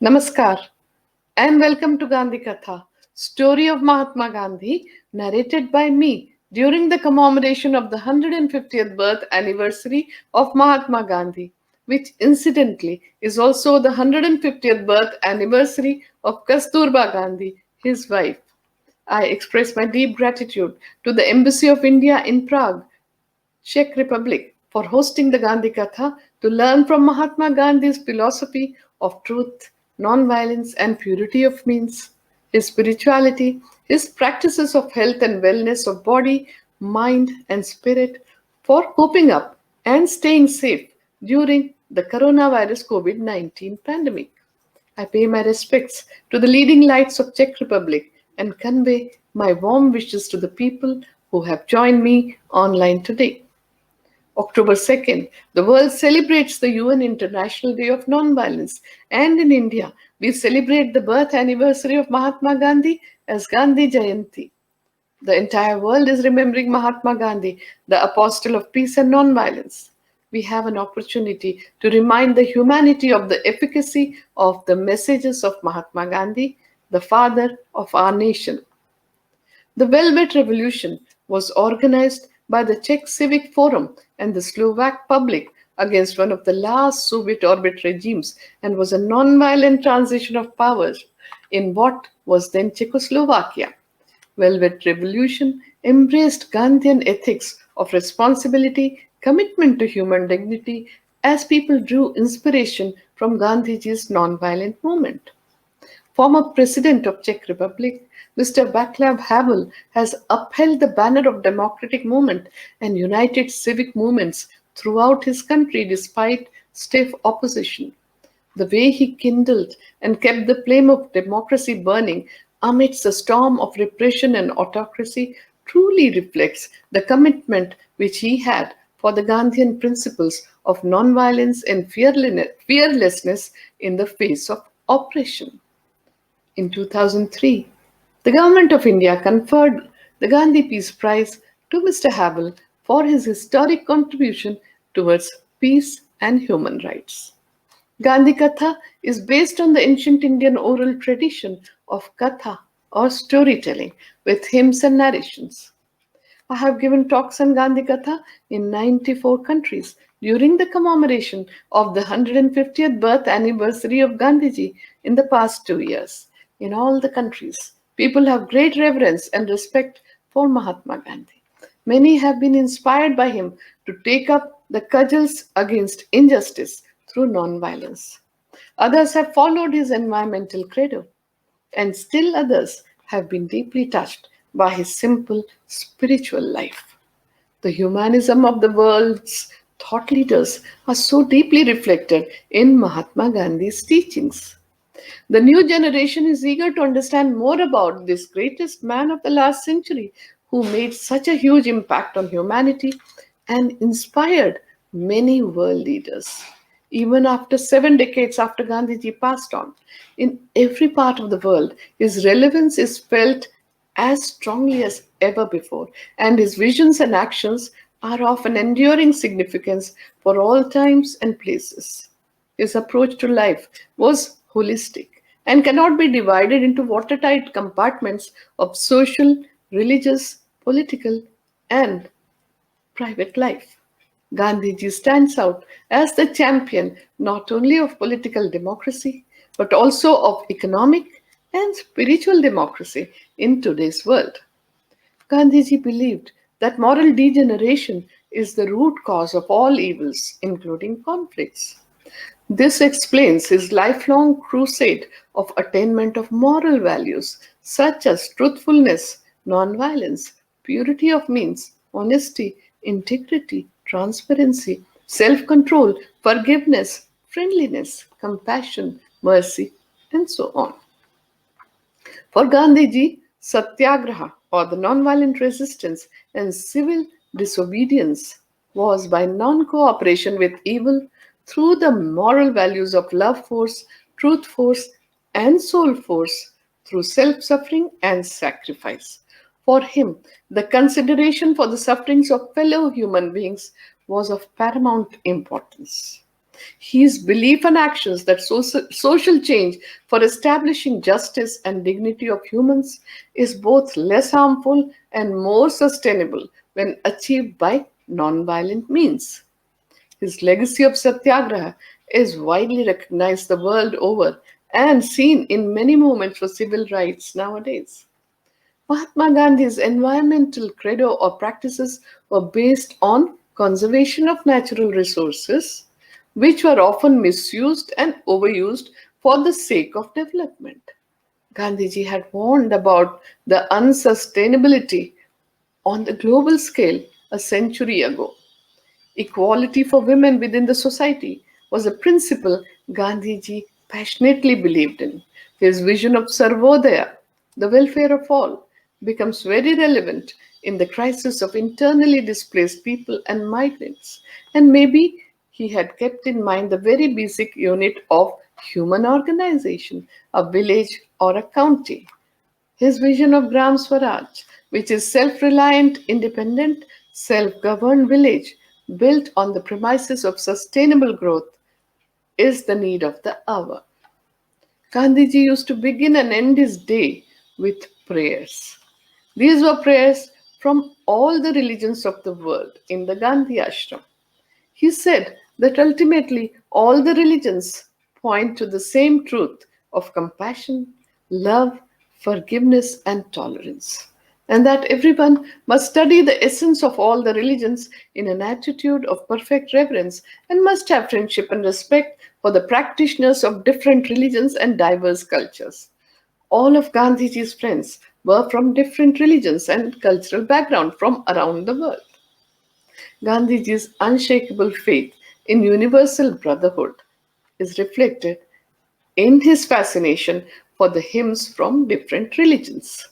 Namaskar and welcome to Gandhi Katha, story of Mahatma Gandhi, narrated by me during the commemoration of the 150th birth anniversary of Mahatma Gandhi, which incidentally is also the 150th birth anniversary of Kasturba Gandhi, his wife. I express my deep gratitude to the Embassy of India in Prague, Czech Republic, for hosting the Gandhi Katha to learn from Mahatma Gandhi's philosophy of truth, non-violence, and purity of means, his spirituality, his practices of health and wellness of body, mind, and spirit for coping up and staying safe during the coronavirus COVID 19 pandemic. I pay my respects to the leading lights of Czech Republic and convey my warm wishes to the people who have joined me online today. October 2nd, the world celebrates the UN International Day of Nonviolence, and in India, we celebrate the birth anniversary of Mahatma Gandhi as Gandhi Jayanti. The entire world is remembering Mahatma Gandhi, the apostle of peace and nonviolence. We have an opportunity to remind the humanity of the efficacy of the messages of Mahatma Gandhi, the father of our nation. The Velvet Revolution was organized by the Czech Civic Forum and the Slovak public against one of the last Soviet orbit regimes and was a non-violent transition of powers in what was then Czechoslovakia. Velvet Revolution embraced Gandhian ethics of responsibility, commitment to human dignity, as people drew inspiration from Gandhiji's non-violent movement. Former President of Czech Republic, Mr. Václav Havel has upheld the banner of democratic movement and united civic movements throughout his country despite stiff opposition. The way he kindled and kept the flame of democracy burning amidst a storm of repression and autocracy truly reflects the commitment which he had for the Gandhian principles of nonviolence and fearlessness in the face of oppression. In 2003, the Government of India conferred the Gandhi Peace Prize to Mr. Havel for his historic contribution towards peace and human rights. Gandhi Katha is based on the ancient Indian oral tradition of Katha or storytelling with hymns and narrations. I have given talks on Gandhi Katha in 94 countries during the commemoration of the 150th birth anniversary of Gandhiji in the past 2 years. In all the countries, people have great reverence and respect for Mahatma Gandhi. Many have been inspired by him to take up the cudgels against injustice through nonviolence. Others have followed his environmental credo, and still others have been deeply touched by his simple spiritual life. The humanism of the world's thought leaders are so deeply reflected in Mahatma Gandhi's teachings. The new generation is eager to understand more about this greatest man of the last century who made such a huge impact on humanity and inspired many world leaders. Even after 7 decades after Gandhiji passed on, in every part of the world, his relevance is felt as strongly as ever before, and his visions and actions are of an enduring significance for all times and places. His approach to life was holistic and cannot be divided into watertight compartments of social, religious, political, and private life. Gandhiji stands out as the champion not only of political democracy but also of economic and spiritual democracy in today's world. Gandhiji believed that moral degeneration is the root cause of all evils, including conflicts. This explains his lifelong crusade of attainment of moral values such as truthfulness, nonviolence, purity of means, honesty, integrity, transparency, self control, forgiveness, friendliness, compassion, mercy, and so on. For Gandhiji, satyagraha or the nonviolent resistance and civil disobedience was by non cooperation with evil through the moral values of love force, truth force, and soul force through self suffering and sacrifice. For him, the consideration for the sufferings of fellow human beings was of paramount importance. His belief and actions that social change for establishing justice and dignity of humans is both less harmful and more sustainable when achieved by non-violent means. His legacy of satyagraha is widely recognized the world over and seen in many movements for civil rights nowadays. Mahatma Gandhi's environmental credo or practices were based on conservation of natural resources, which were often misused and overused for the sake of development. Gandhiji had warned about the unsustainability on the global scale a century ago. Equality for women within the society was a principle Gandhiji passionately believed in. His vision of Sarvodaya, the welfare of all, becomes very relevant in the crisis of internally displaced people and migrants. And maybe he had kept in mind the very basic unit of human organization, a village or a county. His vision of Gram Swaraj, which is self reliant, independent, self governed village built on the premises of sustainable growth, is the need of the hour. Gandhiji used to begin and end his day with prayers. These were prayers from all the religions of the world in the Gandhi ashram. He said that ultimately all the religions point to the same truth of compassion, love, forgiveness, and tolerance, and that everyone must study the essence of all the religions in an attitude of perfect reverence and must have friendship and respect for the practitioners of different religions and diverse cultures. All of Gandhiji's friends were from different religions and cultural background from around the world. Gandhiji's unshakable faith in universal brotherhood is reflected in his fascination for the hymns from different religions.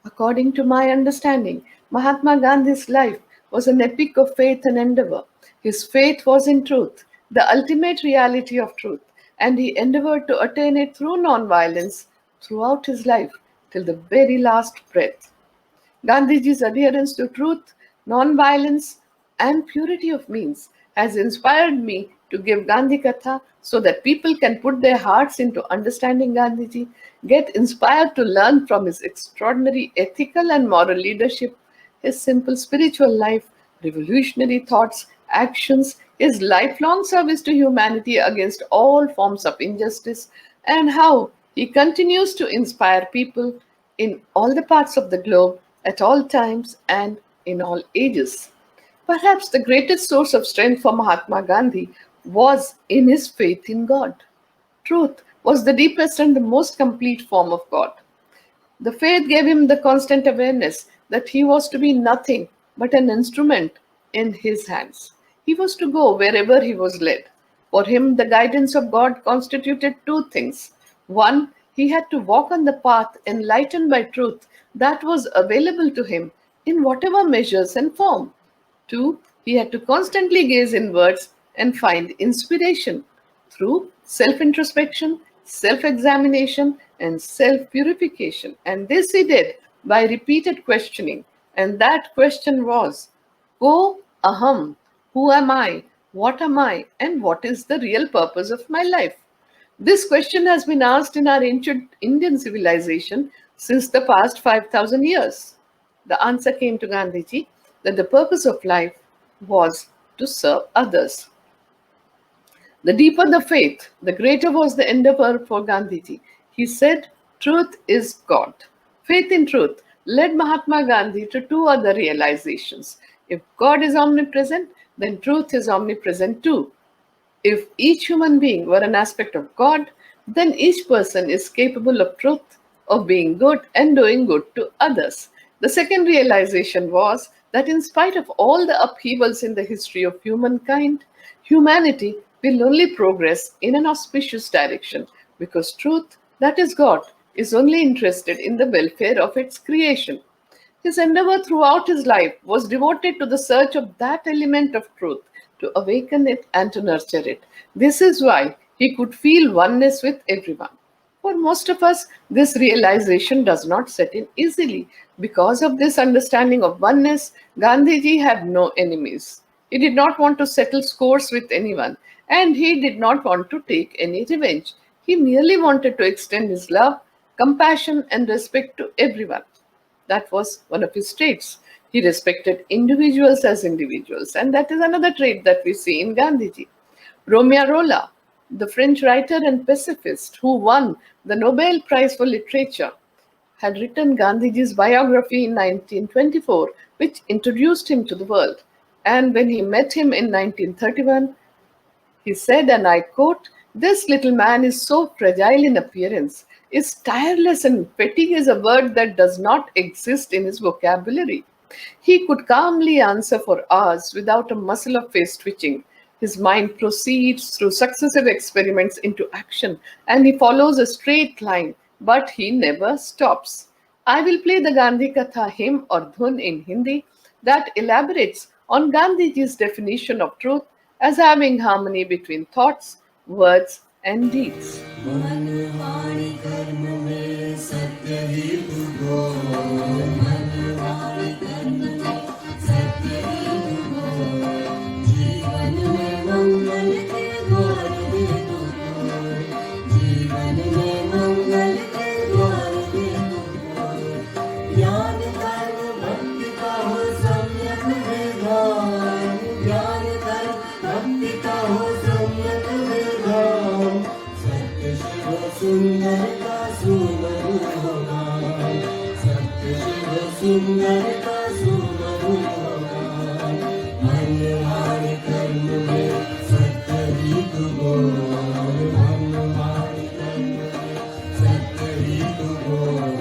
According to my understanding, Mahatma Gandhi's life was an epic of faith and endeavor. His faith was in truth, the ultimate reality of truth, and he endeavored to attain it through non-violence throughout his life till the very last breath. Gandhiji's adherence to truth, non-violence, and purity of means has inspired me to give Gandhi Katha so that people can put their hearts into understanding Gandhiji, get inspired to learn from his extraordinary ethical and moral leadership, his simple spiritual life, revolutionary thoughts, actions, his lifelong service to humanity against all forms of injustice, and how he continues to inspire people in all the parts of the globe, at all times, and in all ages. Perhaps the greatest source of strength for Mahatma Gandhi was in his faith in God. Truth was the deepest and the most complete form of God. The faith gave him the constant awareness that he was to be nothing but an instrument in his hands. He was to go wherever he was led. For him, the guidance of God constituted two things. One, he had to walk on the path enlightened by truth that was available to him in whatever measures and form. Two, he had to constantly gaze inwards and find inspiration through self introspection, self examination, and self purification. And this he did by repeated questioning. And that question was, Ko Aham, who am I? What am I? And what is the real purpose of my life? This question has been asked in our ancient Indian civilization since the past 5,000 years. The answer came to Gandhiji that the purpose of life was to serve others. The deeper the faith, the greater was the endeavor for Gandhiji. He said, Truth is God. Faith in truth led Mahatma Gandhi to two other realizations. If God is omnipresent, then truth is omnipresent too. If each human being were an aspect of God, then each person is capable of truth, of being good and doing good to others. The second realization was that in spite of all the upheavals in the history of humankind, humanity will only progress in an auspicious direction because truth, that is God, is only interested in the welfare of its creation. His endeavor throughout his life was devoted to the search of that element of truth, to awaken it and to nurture it. This is why he could feel oneness with everyone. For most of us, this realization does not set in easily. Because of this understanding of oneness, Gandhiji had no enemies. He did not want to settle scores with anyone, and he did not want to take any revenge. He merely wanted to extend his love, compassion, and respect to everyone. That was one of his traits. He respected individuals as individuals, and that is another trait that we see in Gandhiji. Romeo Rolla, the French writer and pacifist who won the Nobel Prize for Literature, had written Gandhiji's biography in 1924, which introduced him to the world. And when he met him in 1931, he said, and I quote, "This little man is so fragile in appearance, is tireless, and fatigue is a word that does not exist in his vocabulary. He could calmly answer for hours without a muscle of face twitching. His mind proceeds through successive experiments into action, and he follows a straight line, but he never stops." I will play the Gandhi Katha hymn or dhun in Hindi that elaborates on Gandhiji's definition of truth as having harmony between thoughts, words, and deeds. मन वाणी कर्म में सत्य ही तुझो, मन वाणी कर्म में सत्य ही तुझो, जीवन में मंगल के द्वार दे तुझो, जीवन में मंगल के द्वार दे तुझो, ज्ञान कर्म भक्ति का हो सम्यक विधान, ज्ञान कर्म भक्ति का हो सम्यक विधान, सत्य शिव सुंदर का सुमधुर गान, सत्य शिव सुंदर का सुमधुर गान, मन वाणी कर्म में सत्य ही तू बोल, मन वाणी कर्म में सत्य ही तू बोल,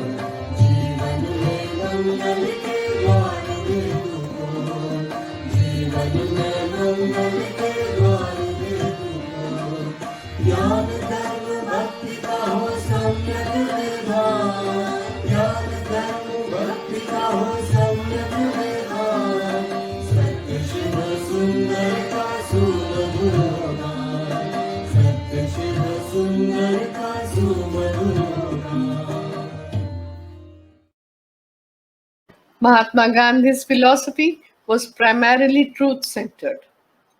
जीवन में मंगल के द्वार दे तू बोल, जीवन में मंगल के द्वार दे तू बोल, ज्ञान कर्म भक्ति का हो सम्यक विधान, ज्ञान कर्म भक्ति का हो सम्यक विधान, सत्य शिव सुंदर का सुमधुर गान, सत्य शिव सुंदर का सुमधुर गान। Mahatma Gandhi's philosophy was primarily truth centered.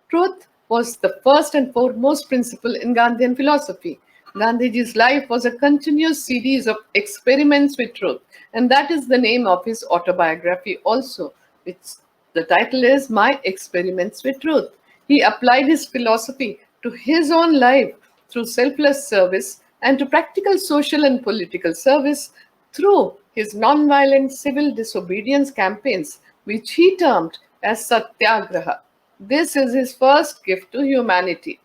Truth was the first and foremost principle in Gandhian philosophy. Gandhiji's life was a continuous series of experiments with truth, and that is the name of his autobiography also, which the title is My Experiments with Truth. He applied his philosophy to his own life through selfless service and to practical social and political service through his non-violent civil disobedience campaigns, which he termed as Satyagraha. This is his first gift to humanity.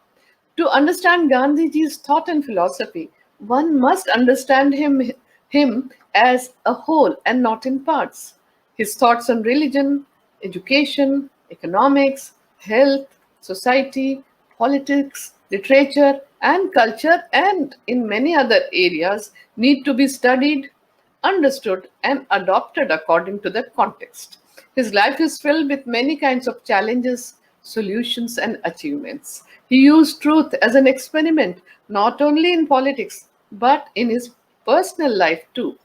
To understand Gandhiji's thought and philosophy, one must understand him as a whole and not in parts. His thoughts on religion, education, economics, health, society, politics, literature, and culture, and in many other areas, need to be studied, understood, and adopted according to the context. His life is filled with many kinds of challenges, solutions, and achievements. He used truth as an experiment, not only in politics, but in his personal life too.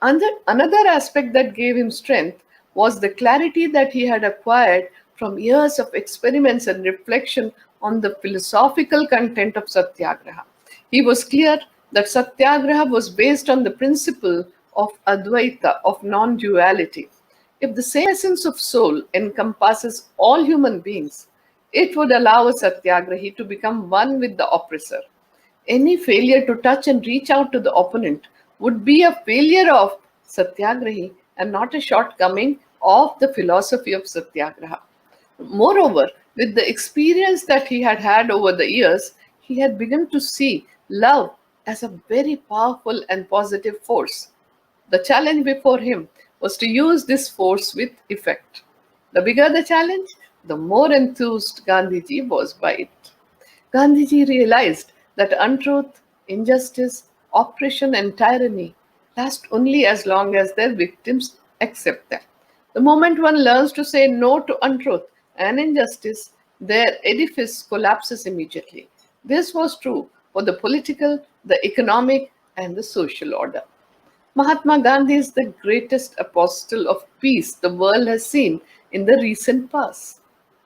Another aspect that gave him strength was the clarity that he had acquired from years of experiments and reflection on the philosophical content of Satyagraha. He was clear that Satyagraha was based on the principle of Advaita, of non duality. If the same essence of soul encompasses all human beings, it would allow a Satyagrahi to become one with the oppressor. Any failure to touch and reach out to the opponent would be a failure of Satyagrahi and not a shortcoming of the philosophy of Satyagraha. Moreover, with the experience that he had had over the years, he had begun to see love as a very powerful and positive force. The challenge before him was to use this force with effect. The bigger the challenge, the more enthused Gandhiji was by it. Gandhiji realized that untruth, injustice, oppression, and tyranny last only as long as their victims accept them. The moment one learns to say no to untruth and injustice, their edifice collapses immediately. This was true for the political, the economic, and the social order. Mahatma Gandhi is the greatest apostle of peace the world has seen in the recent past.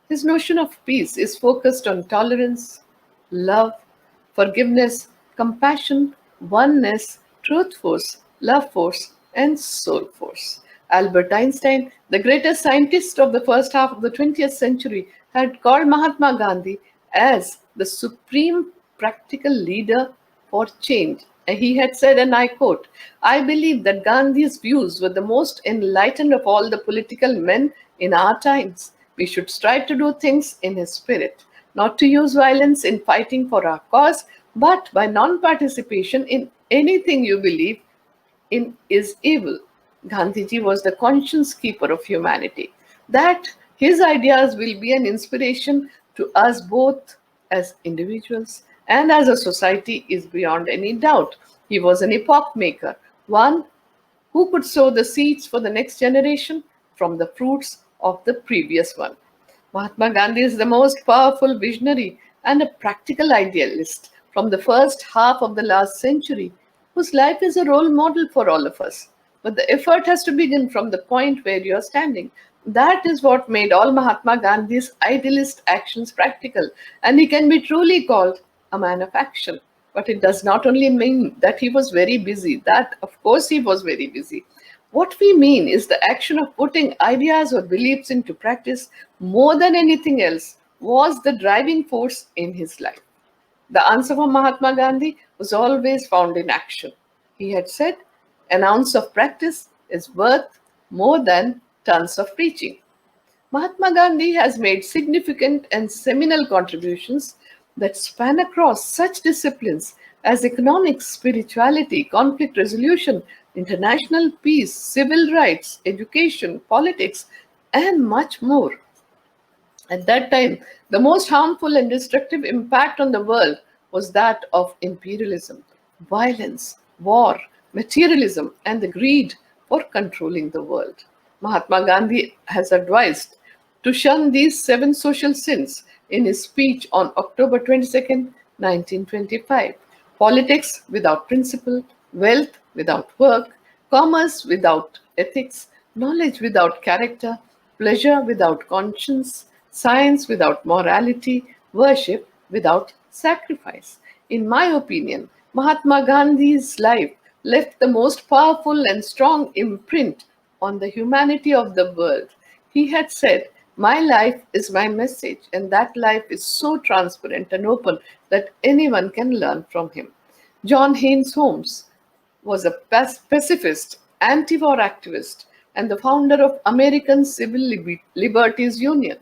His notion of peace is focused on tolerance, love, forgiveness, compassion, oneness, truth force, love force, and soul force. Albert Einstein, the greatest scientist of the first half of the 20th century, had called Mahatma Gandhi as the supreme practical leader for change. And he had said, and I quote, I believe that Gandhi's views were the most enlightened of all the political men in our times. We should strive to do things in his spirit, not to use violence in fighting for our cause, but by non participation in anything you believe in is evil. Gandhiji was the conscience keeper of humanity. That his ideas will be an inspiration to us both as individuals and as a society is beyond any doubt. He was an epoch maker, one who could sow the seeds for the next generation from the fruits of the previous one. Mahatma Gandhi is the most powerful visionary and a practical idealist from the first half of the last century, whose life is a role model for all of us. But the effort has to begin from the point where you are standing. That is what made all Mahatma Gandhi's idealist actions practical, and he can be truly called a man of action. But it does not only mean that he was very busy, that of course he was very busy. What we mean is the action of putting ideas or beliefs into practice more than anything else was the driving force in his life. The answer for Mahatma Gandhi was always found in action. He had said, an ounce of practice is worth more than tons of preaching. Mahatma Gandhi has made significant and seminal contributions that span across such disciplines as economics, spirituality, conflict resolution, international peace, civil rights, education, politics, and much more. At that time, the most harmful and destructive impact on the world was that of imperialism, violence, war, materialism, and the greed for controlling the world. Mahatma Gandhi has advised to shun these seven social sins in his speech on October 22nd, 1925. Politics without principle, wealth without work, commerce without ethics, knowledge without character, pleasure without conscience, science without morality, worship without sacrifice. In my opinion, Mahatma Gandhi's life left the most powerful and strong imprint on the humanity of the world. He had said, my life is my message, and that life is so transparent and open that anyone can learn from him. John Haynes Holmes was a pacifist, anti war activist, and the founder of American Civil Liberties Union.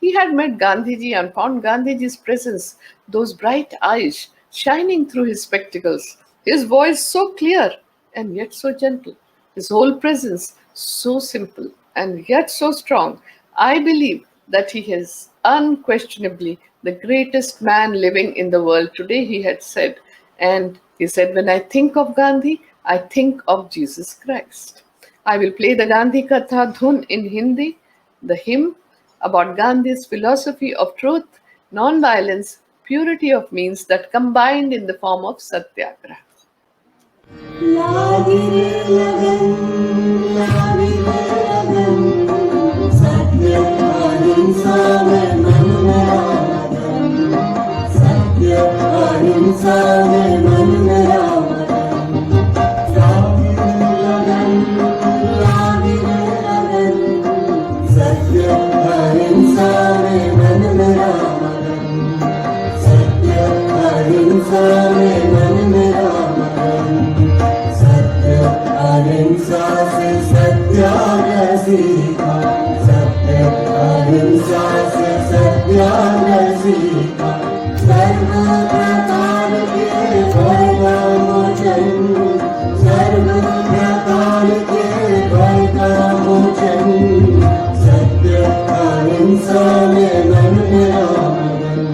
He had met Gandhiji and found Gandhiji's presence, those bright eyes shining through his spectacles, his voice so clear and yet so gentle, his whole presence so simple and yet so strong. I believe that he is unquestionably the greatest man living in the world today, he had said. And he said, when I think of Gandhi, I think of Jesus Christ. I will play the Gandhi Katha Dhun in Hindi, the hymn about Gandhi's philosophy of truth, non-violence, purity of means that combined in the form of satyagraha. लागी रे लगन लागी रे लगन सत्य अहिंसा में मन मेरा मगन सत्य अहिंसा में मन मेरा मगन लागी रे लगन लागी रे लगन सत्य अहिंसा में मन मेरा मगन सत्य अहिंसा में मन मेरा मगन अहिंसा से सत्याग्रह सीखा सत्य अहिंसा से सत्याग्रह सीखा सर्व प्रकार के भय का मोचन सर्व प्रकार के भय का मोचन सत्य अहिंसा में मन मेरा मगन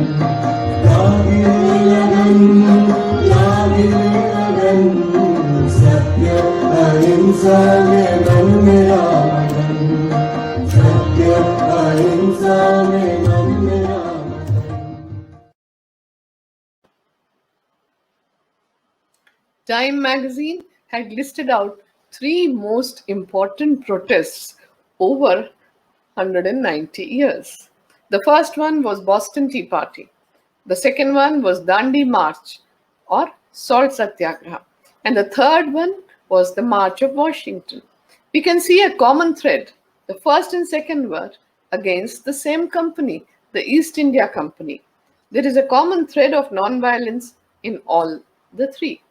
लागी लगन लागी लगन सत्य अहिंसा में मन मेरा मगन सत्य अहिंसा में मन मेरा मगन Time magazine had listed out three most important protests over 190 years. The first one was Boston Tea Party. The second one was Dandi March or Salt Satyagraha. And the third one was the March of Washington. We can see a common thread. The first and second were against the same company, the East India Company. There is a common thread of non-violence in all the three.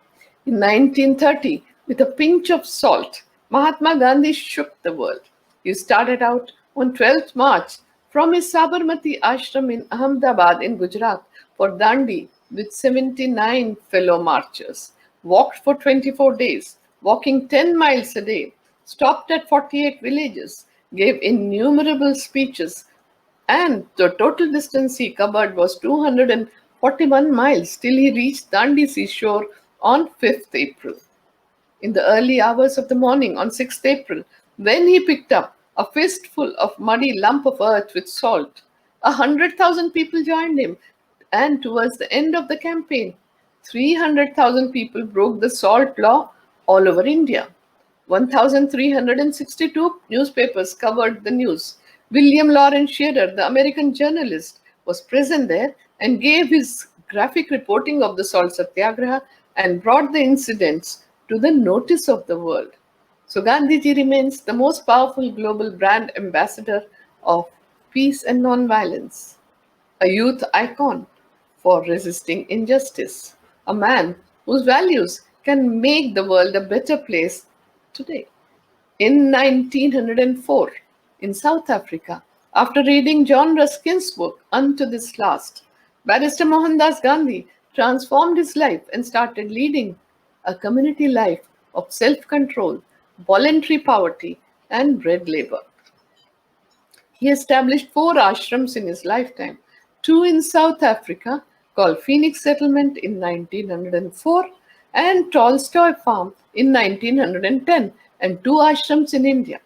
In 1930, with a pinch of salt, Mahatma Gandhi shook the world. He started out on 12th March from his Sabarmati ashram in Ahmedabad in Gujarat for Dandi with 79 fellow marchers, walked for 24 days, walking 10 miles a day, stopped at 48 villages, gave innumerable speeches, and the total distance he covered was 241 miles till he reached Dandi seashore on 5th April. In the early hours of the morning on 6th April, when he picked up a fistful of muddy lump of earth with salt, 100,000 people joined him, and towards the end of the campaign, 300,000 people broke the salt law all over India. 1,362 newspapers covered the news. William Lawrence Shearer, the American journalist, was present there and gave his graphic reporting of the Salt Satyagraha and brought the incidents to the notice of the world. So Gandhiji remains the most powerful global brand ambassador of peace and non-violence, a youth icon for resisting injustice, a man whose values can make the world a better place today. In 1904, in South Africa, after reading John Ruskin's book Unto This Last, Barrister Mohandas Gandhi transformed his life and started leading a community life of self-control, voluntary poverty, and bread labor. He established 4 ashrams in his lifetime, 2 in South Africa called Phoenix Settlement in 1904 and Tolstoy Farm in 1910, and 2 ashrams in India,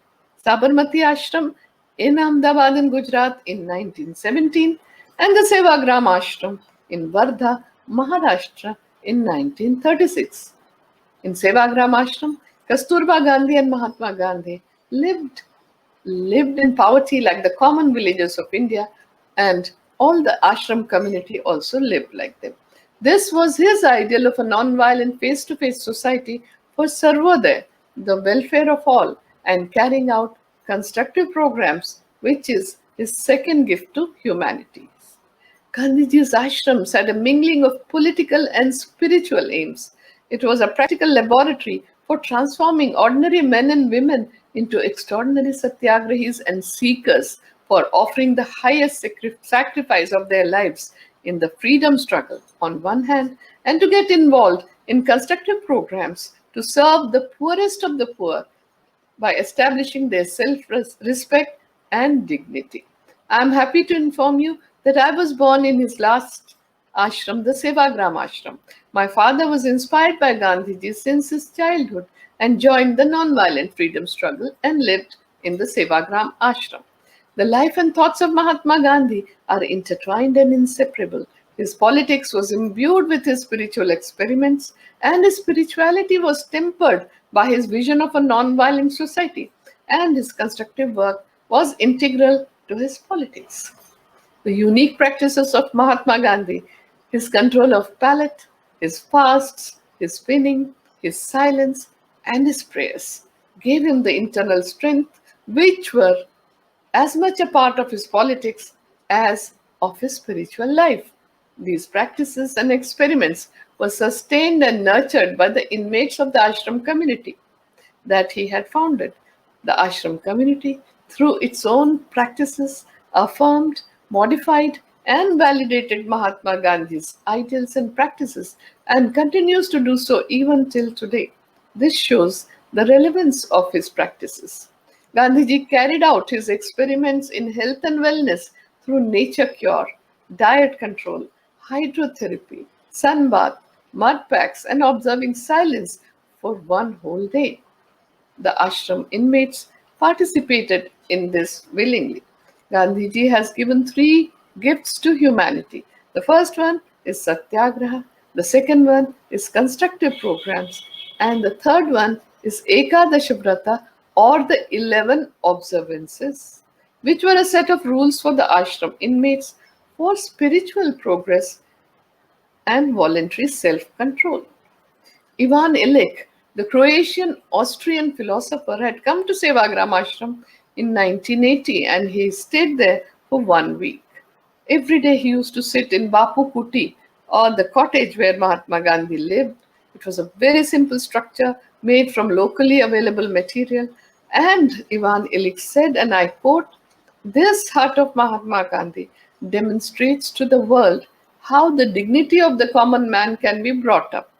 Sabarmati Ashram in Ahmedabad in Gujarat in 1917 and the Sevagram Ashram in Wardha, Maharashtra in 1936. In Sevagram Ashram, Kasturba Gandhi and Mahatma Gandhi lived in poverty like the common villagers of India, and all the ashram community also lived like them. This was his ideal of a non-violent face-to-face society for Sarvodaya, the welfare of all, and carrying out constructive programs, which is his second gift to humanity. Gandhiji's ashrams had a mingling of political and spiritual aims. It was a practical laboratory for transforming ordinary men and women into extraordinary satyagrahis and seekers for offering the highest sacrifice of their lives in the freedom struggle on one hand, and to get involved in constructive programs to serve the poorest of the poor by establishing their self-respect and dignity. I am happy to inform you that I was born in his last ashram, the Sevagram ashram. My father was inspired by Gandhiji since his childhood and joined the non-violent freedom struggle and lived in the Sevagram ashram. The life and thoughts of Mahatma Gandhi are intertwined and inseparable. His politics was imbued with his spiritual experiments, and his spirituality was tempered by his vision of a non-violent society, and his constructive work was integral to his politics. The unique practices of Mahatma Gandhi, his control of palate, his fasts, his spinning, his silence, and his prayers, gave him the internal strength which were as much a part of his politics as of his spiritual life. These practices and experiments were sustained and nurtured by the inmates of the ashram community that he had founded. The ashram community, through its own practices, affirmed, modified, and validated Mahatma Gandhi's ideals and practices and continues to do so even till today. This shows the relevance of his practices. Gandhiji carried out his experiments in health and wellness through nature cure, diet control, hydrotherapy, sunbath, mud packs, and observing silence for one whole day. The ashram inmates participated in this willingly. Gandhiji has given 3 gifts to humanity. The first one is Satyagraha, the second one is constructive programs, and the third one is Ekadasha Vrata or the 11 observances, which were a set of rules for the ashram inmates for spiritual progress and voluntary self-control. Ivan Illich, the Croatian Austrian philosopher, had come to Sevagram Ashram in 1980 and he stayed there for 1 week. Every day he used to sit in Bapu Kuti or the cottage where Mahatma Gandhi lived. It was a very simple structure made from locally available material. And Ivan Illich said, and I quote, "This hut of Mahatma Gandhi demonstrates to the world how the dignity of the common man can be brought up.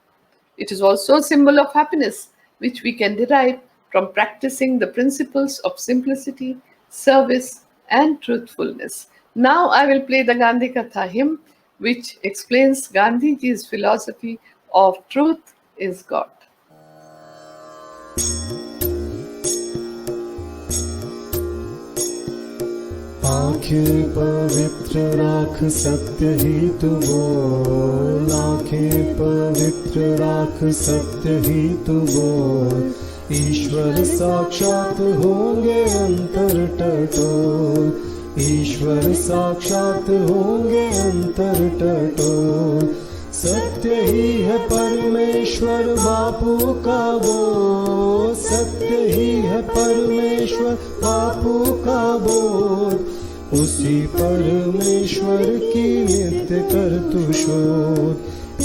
It is also a symbol of happiness, which we can derive from practicing the principles of simplicity, service, and truthfulness." Now I will play the Gandhi Katha hymn, which explains Gandhiji's philosophy of truth is God. आँखें पवित्र राख सत्य ही तू बोल, आँखें पवित्र राख सत्य ही तू बोल, ईश्वर साक्षात होंगे अंतर टटोल, ईश्वर साक्षात होंगे अंतर टटोल, सत्य ही है परमेश्वर बापू का बोल, सत्य ही है परमेश्वर बापू का बोल, उसी परमेश्वर की नित्य कर तू शोध,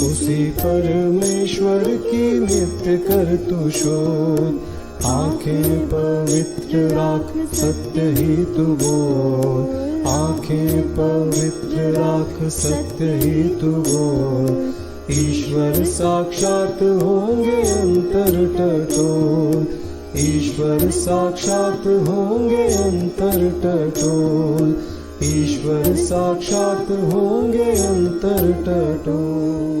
उसी परमेश्वर की नित्य कर तू शोध, आँखें पवित्र राख सत्य ही तू बोल, आँखें पवित्र राख सत्य ही तू बोल, ईश्वर साक्षात होंगे अंतर टटोल, ईश्वर साक्षात होंगे अंतर टटोल, ईश्वर साक्षात होंगे अंतर टटोल।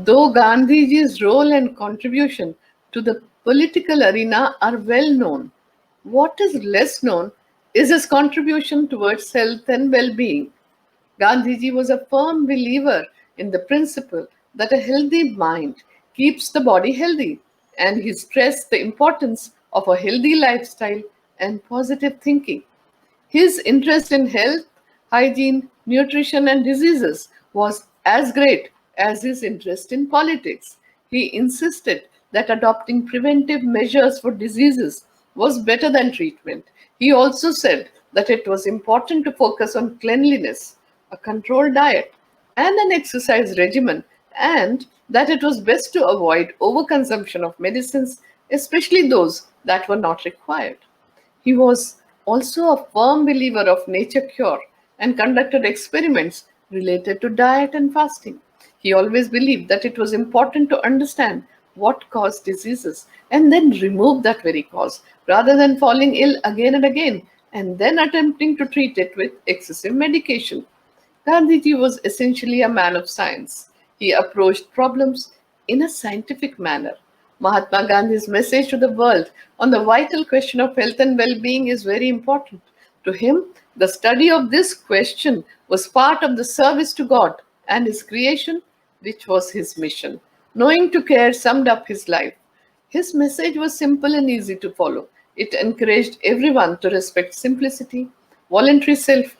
Though Gandhiji's role and contribution to the political arena are well known, what is less known is his contribution towards health and well-being. Gandhiji was a firm believer in the principle that a healthy mind keeps the body healthy, and he stressed the importance of a healthy lifestyle and positive thinking. His interest in health, hygiene, nutrition, and diseases was as great as his interest in politics. He insisted that adopting preventive measures for diseases was better than treatment. He also said that it was important to focus on cleanliness, a controlled diet, and an exercise regimen, and that it was best to avoid overconsumption of medicines, especially those that were not required. He was also a firm believer of nature cure and conducted experiments related to diet and fasting. He always believed that it was important to understand what caused diseases and then remove that very cause rather than falling ill again and again and then attempting to treat it with excessive medication. Gandhiji was essentially a man of science. He approached problems in a scientific manner. Mahatma Gandhi's message to the world on the vital question of health and well being is very important. To him, the study of this question was part of the service to God and His creation, which was His mission. Knowing to care summed up his life. His message was simple and easy to follow. It encouraged everyone to respect simplicity, voluntary self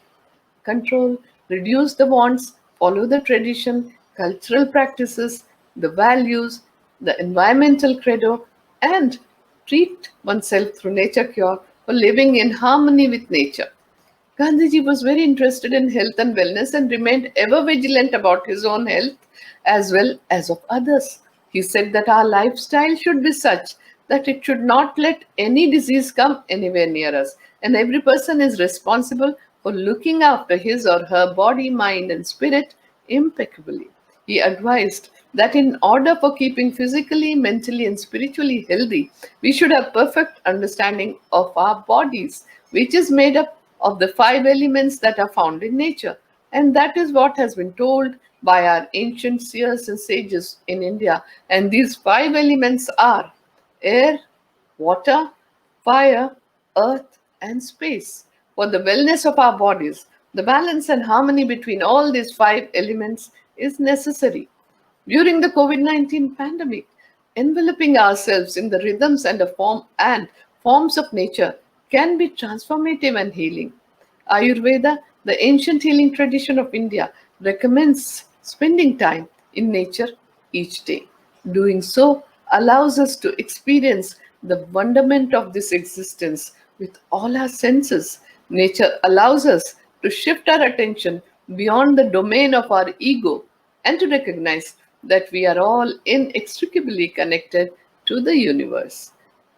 control, reduce the wants, follow the tradition, cultural practices, the values, the environmental credo, and treat oneself through nature cure for living in harmony with nature. Gandhiji was very interested in health and wellness and remained ever vigilant about his own health as well as of others. He said that our lifestyle should be such that it should not let any disease come anywhere near us, and every person is responsible for looking after his or her body, mind, and spirit impeccably. He advised that in order for keeping physically, mentally, and spiritually healthy, we should have perfect understanding of our bodies, which is made up of the five elements that are found in nature. And that is what has been told by our ancient seers and sages in India. And these five elements are air, water, fire, earth, and space. For the wellness of our bodies, the balance and harmony between all these five elements is necessary. During the COVID-19 pandemic, enveloping ourselves in the rhythms and forms of nature can be transformative and healing. Ayurveda, The ancient healing tradition of India recommends spending time in nature each day. Doing so allows us to experience the wonderment of this existence with all our senses. Nature allows us to shift our attention beyond the domain of our ego and to recognize that we are all inextricably connected to the universe.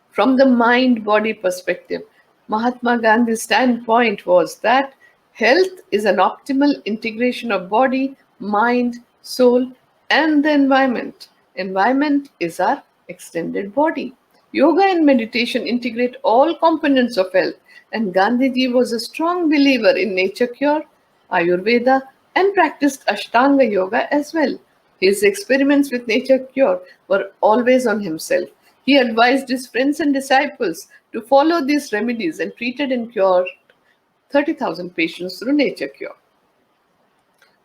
From the mind body perspective, Mahatma Gandhi's standpoint was that health is an optimal integration of body, mind, soul, and the environment. Environment is our extended body. Yoga and meditation integrate all components of health, and Gandhiji was a strong believer in nature cure, Ayurveda, and practiced Ashtanga yoga as well. His experiments with nature cure were always on himself. He advised his friends and disciples to follow these remedies and treated and cured 30,000 patients through nature cure.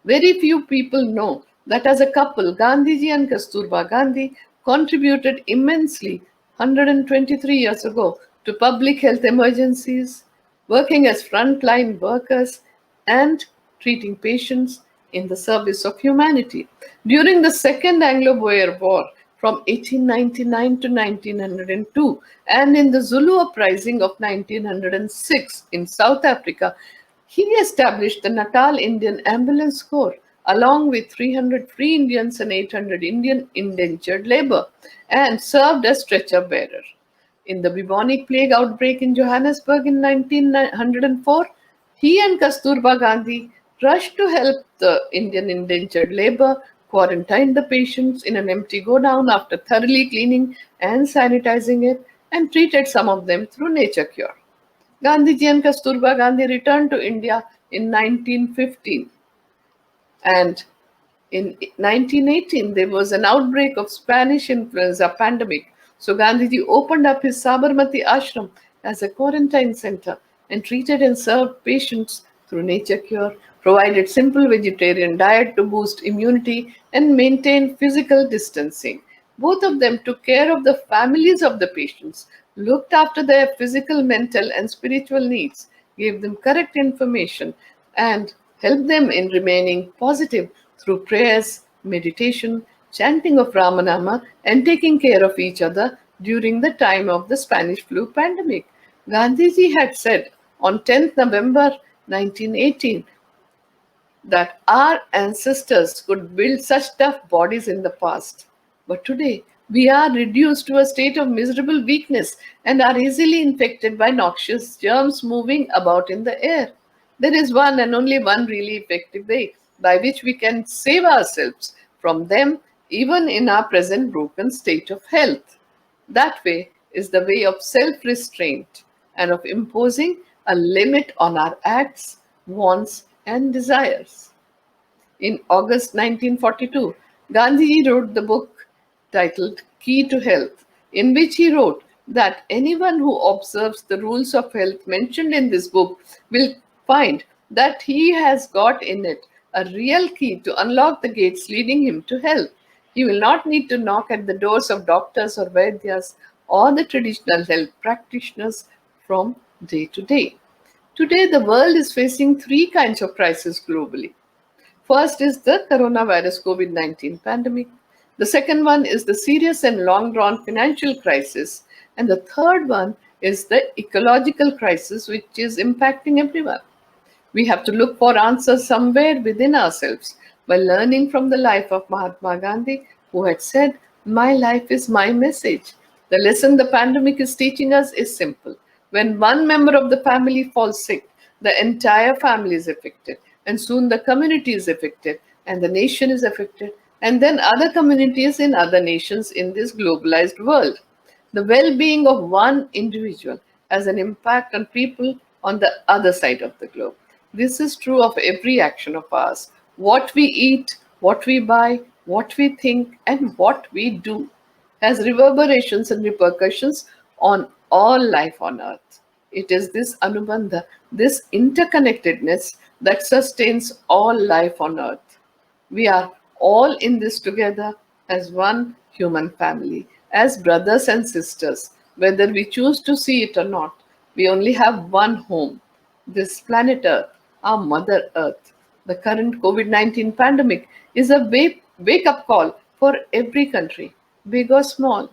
Very few people know that as a couple, Gandhiji and Kasturba Gandhi contributed immensely 123 years ago to public health emergencies, working as frontline workers and treating patients in the service of humanity. During the Second Anglo-Boer War from 1899 to 1902 and in the Zulu uprising of 1906 in South Africa, he established the Natal Indian Ambulance Corps along with 300 free Indians and 800 Indian indentured labor and served as stretcher bearer. In the bubonic plague outbreak in Johannesburg in 1904, he and Kasturba Gandhi rushed to help the Indian indentured labor, quarantined the patients in an empty godown after thoroughly cleaning and sanitizing it, and treated some of them through nature cure. Gandhiji and Kasturba Gandhi returned to India in 1915, and in 1918 there was an outbreak of Spanish influenza pandemic. So Gandhiji opened up his Sabarmati ashram as a quarantine center and treated and served patients through nature cure, provided simple vegetarian diet to boost immunity and maintain physical distancing. Both of them took care of the families of the patients, looked after their physical, mental, and spiritual needs, gave them correct information, and helped them in remaining positive through prayers, meditation, chanting of Ramanama, and taking care of each other during the time of the Spanish flu pandemic. Gandhiji had said on 10th November 1918 that our ancestors could build such tough bodies in the past. But today, we are reduced to a state of miserable weakness and are easily infected by noxious germs moving about in the air. There is one and only one really effective way by which we can save ourselves from them, even in our present broken state of health. That way is the way of self restraint and of imposing a limit on our acts, wants, and desires. In August 1942, Gandhiji wrote the book titled Key to Health, in which he wrote that anyone who observes the rules of health mentioned in this book will find that he has got in it a real key to unlock the gates leading him to health. He will not need to knock at the doors of doctors or vaidyas or the traditional health practitioners from day to day. Today, the world is facing three kinds of crises globally. First is the coronavirus COVID 19 pandemic. The second one is the serious and long drawn financial crisis. And the third one is the ecological crisis, which is impacting everyone. We have to look for answers somewhere within ourselves by learning from the life of Mahatma Gandhi, who had said, "My life is my message." The lesson the pandemic is teaching us is simple. When one member of the family falls sick, the entire family is affected, and soon the community is affected, and the nation is affected, and then other communities in other nations in this globalized world. The well being of one individual has an impact on people on the other side of the globe. This is true of every action of ours. What we eat, what we buy, what we think, and what we do has reverberations and repercussions on all life on earth. It is this anubandha, this interconnectedness that sustains all life on earth. We are all in this together as one human family, as brothers and sisters, whether we choose to see it or not. We only have one home, this planet Earth, our Mother Earth. The current COVID-19 pandemic is a wake-up call for every country, big or small,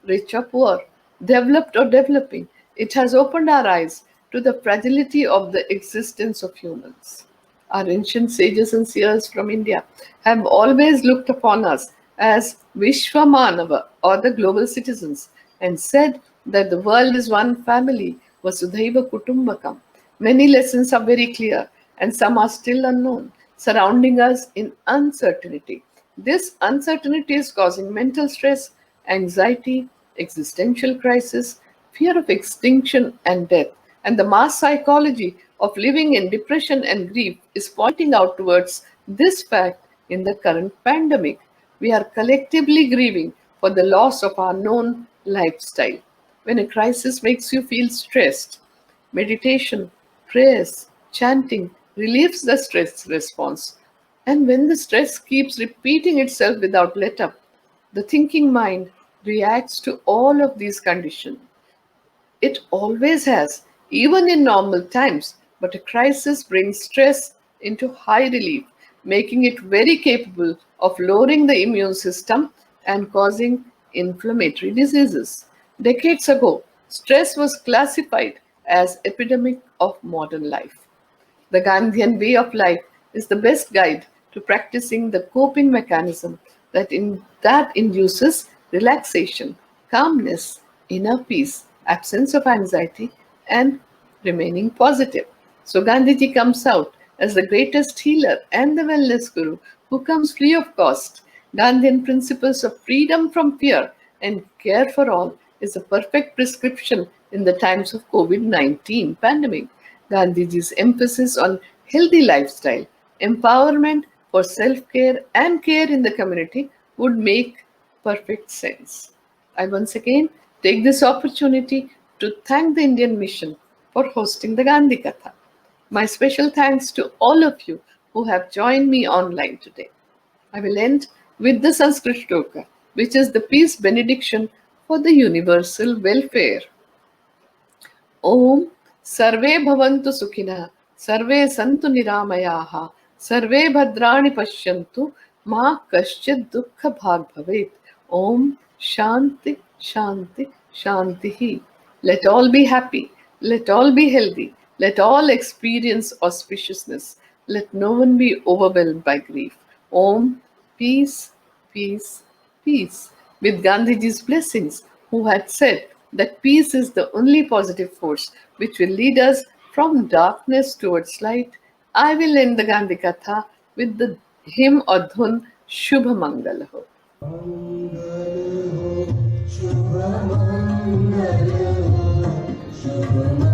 rich or poor, developed or developing. It has opened our eyes to the fragility of the existence of humans. Our ancient sages and seers from India have always looked upon us as Vishwamanava, or the global citizens, and said that the world is one family, Vasudhaiva Kutumbakam. Many lessons are very clear, and some are still unknown, surrounding us in uncertainty. This uncertainty is causing mental stress, anxiety, existential crisis, fear of extinction and death, and the mass psychology of living in depression and grief is pointing out towards this fact in the current pandemic. We are collectively grieving for the loss of our known lifestyle. When a crisis makes you feel stressed, meditation, prayers, chanting relieves the stress response. And when the stress keeps repeating itself without let up, the thinking mind reacts to all of these conditions. It always has, even in normal times, but a crisis brings stress into high relief, making it very capable of lowering the immune system and causing inflammatory diseases. Decades ago, stress was classified as epidemic of modern life. The Gandhian way of life is the best guide to practicing the coping mechanism that induces relaxation, calmness, inner peace, absence of anxiety, and remaining positive. So Gandhiji comes out as the greatest healer and the wellness guru who comes free of cost. Gandhian principles of freedom from fear and care for all is a perfect prescription in the times of COVID-19 pandemic. Gandhiji's emphasis on healthy lifestyle, empowerment for self-care and care in the community would make perfect sense. I once again take this opportunity to thank the Indian Mission for hosting the Gandhi Katha. My special thanks to all of you who have joined me online today. I will end with the Sanskrit shloka, which is the peace benediction for the universal welfare. Om Sarve Bhavantu Sukhina, Sarve Santu Niramayaha, Sarve Bhadrani Pashyantu, Ma Kaschid Dukkha Bhag Bhavet. Om Shanti, Shanti, Shantihi. Let all be happy, let all be healthy, let all experience auspiciousness, let no one be overwhelmed by grief. Om, peace, peace, peace. With Gandhiji's blessings, who had said that peace is the only positive force which will lead us from darkness towards light, I will end the Gandhi Katha with the hymn or dhun Shubha Mangala Ho. मंगल हो शुभ मंगल हो शुभ